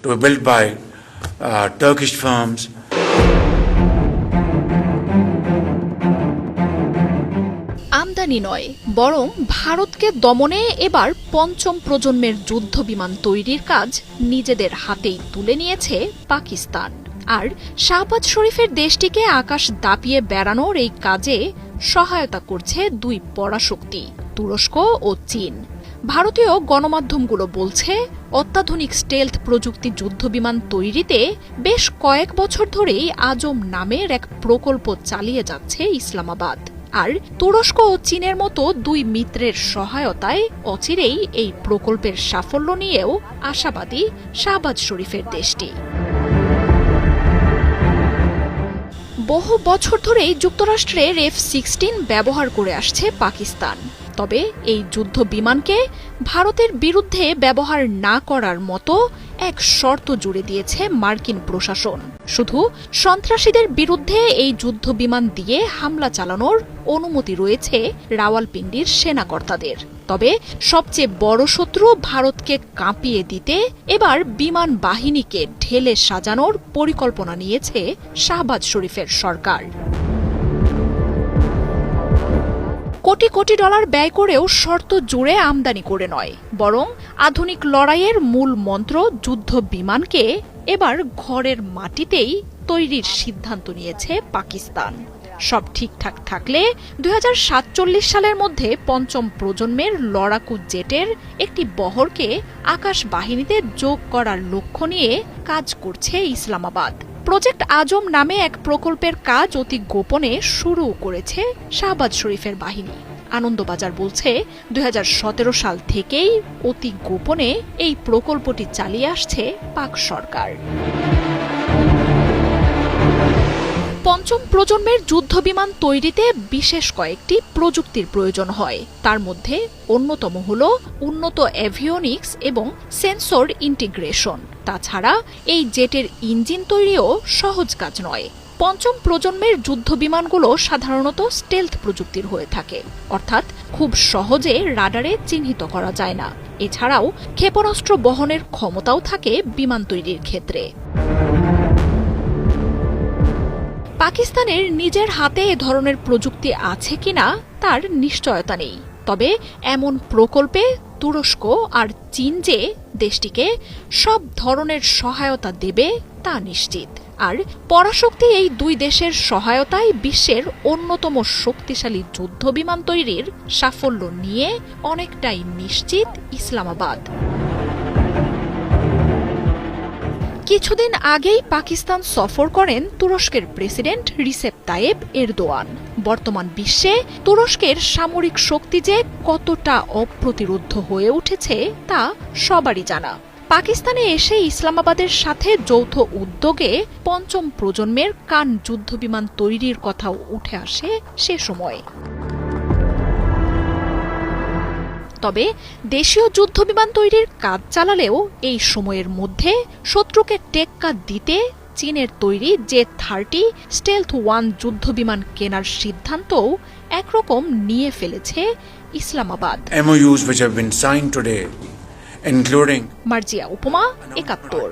to be built by Turkish firms. আমদানি নয়, বরং ভারতকে দমনে এবার পঞ্চম প্রজন্মের যুদ্ধ বিমান তৈরির কাজ নিজেদের হাতেই তুলে নিয়েছে পাকিস্তান। আর শাহবাজ শরীফের দেশটিকে আকাশ দাপিয়ে বেড়ানোর এই কাজে সহায়তা করছে দুই পরাশক্তি, তুরস্ক ও চীন। ভারতীয় গণমাধ্যমগুলো বলছে, অত্যাধুনিক স্টেলথ প্রযুক্তি যুদ্ধবিমান তৈরিতে বেশ কয়েক বছর ধরেই আজম নামের এক প্রকল্প চালিয়ে যাচ্ছে ইসলামাবাদ। আর তুরস্ক ও চীনের মতো দুই মিত্রের সহায়তায় অচিরেই এই প্রকল্পের সাফল্য নিয়েও আশাবাদী শাহবাজ শরীফের দেশটি। বহু বছর ধরেই যুক্তরাষ্ট্রের F-16 ব্যবহার করে আসছে পাকিস্তান। তবে এই যুদ্ধ বিমানকে ভারতের বিরুদ্ধে ব্যবহার না করার মতো এক শর্ত জুড়ে দিয়েছে মার্কিন প্রশাসন। শুধু সন্ত্রাসীদের বিরুদ্ধে এই যুদ্ধ বিমান দিয়ে হামলা চালানোর অনুমতি রয়েছে রাওয়ালপিন্ডির সেনাকর্তাদের। তবে সবচেয়ে বড় শত্রু ভারতকে কাঁপিয়ে দিতে এবার বিমান বাহিনীকে ঢেলে সাজানোর পরিকল্পনা নিয়েছে শাহবাজ শরীফের সরকার। কোটি কোটি ডলার ব্যয় করেও শর্ত জুড়ে আমদানি করে নয়, বরং আধুনিক লড়াইয়ের মূল মন্ত্র যুদ্ধ বিমানকে এবার ঘরের মাটিতেই তৈরির সিদ্ধান্ত নিয়েছে পাকিস্তান। সব ঠিকঠাক থাকলে 2047 সালের মধ্যে পঞ্চম প্রজন্মের লড়াকু জেটের একটি বহরকে আকাশ বাহিনীতে যোগ করার লক্ষ্য নিয়ে কাজ করছে ইসলামাবাদ। প্রজেক্ট আজম নামে এক প্রকল্পের কাজ অতি গোপনে শুরু করেছে শাহবাজ শরীফের বাহিনী। আনন্দবাজার বলছে, 2017 সাল থেকেই অতি গোপনে এই প্রকল্পটি চালিয়ে আসছে পাক সরকার। পঞ্চম প্রজন্মের যুদ্ধবিমান তৈরিতে বিশেষ কয়েকটি প্রযুক্তির প্রয়োজন হয়। তার মধ্যে অন্যতম হল উন্নত এভিওনিক্স এবং সেন্সর ইন্টিগ্রেশন। তাছাড়া এই জেটের ইঞ্জিন তৈরিও সহজ কাজ নয়। পঞ্চম প্রজন্মের যুদ্ধবিমানগুলো সাধারণত স্টেলথ প্রযুক্তির হয়ে থাকে, অর্থাৎ খুব সহজে রাডারে চিহ্নিত করা যায় না। এছাড়াও ক্ষেপণাস্ত্র বহনের ক্ষমতাও থাকে বিমান তৈরির ক্ষেত্রে। পাকিস্তানের নিজের হাতে এ ধরনের প্রযুক্তি আছে কিনা তার নিশ্চয়তা নেই। তবে এমন প্রকল্পে তুরস্ক আর চীন যে দেশটিকে সব ধরনের সহায়তা দেবে তা নিশ্চিত। আর পরাশক্তি এই দুই দেশের সহায়তায় বিশ্বের অন্যতম শক্তিশালী যুদ্ধবিমান তৈরির সাফল্য নিয়ে অনেকটাই নিশ্চিত ইসলামাবাদ। কিছুদিন আগেই পাকিস্তান সফর করেন তুরস্কের প্রেসিডেন্ট রিসেপ তাইয়েব এরদোয়ান। বর্তমান বিশ্বে তুরস্কের সামরিক শক্তি যে কতটা অপ্রতিরোধ্য হয়ে উঠেছে তা সবারই জানা। পাকিস্তানে এসে ইসলামাবাদের সাথে যৌথ উদ্যোগে পঞ্চম প্রজন্মের কান যুদ্ধবিমান তৈরির কথাও উঠে আসে সে সময়। তবে দেশীয় যুদ্ধবিমান তৈরির কাজ চালালেও এই সময়ের মধ্যে শত্রুকে টেক্কা দিতে চীনের তৈরি J-30 স্টেলথ 1 যুদ্ধবিমান কেনার সিদ্ধান্তও একরকম নিয়ে ফেলেছে Islamabad. MOUs which have been signed today, including Marjia উপমা, 71।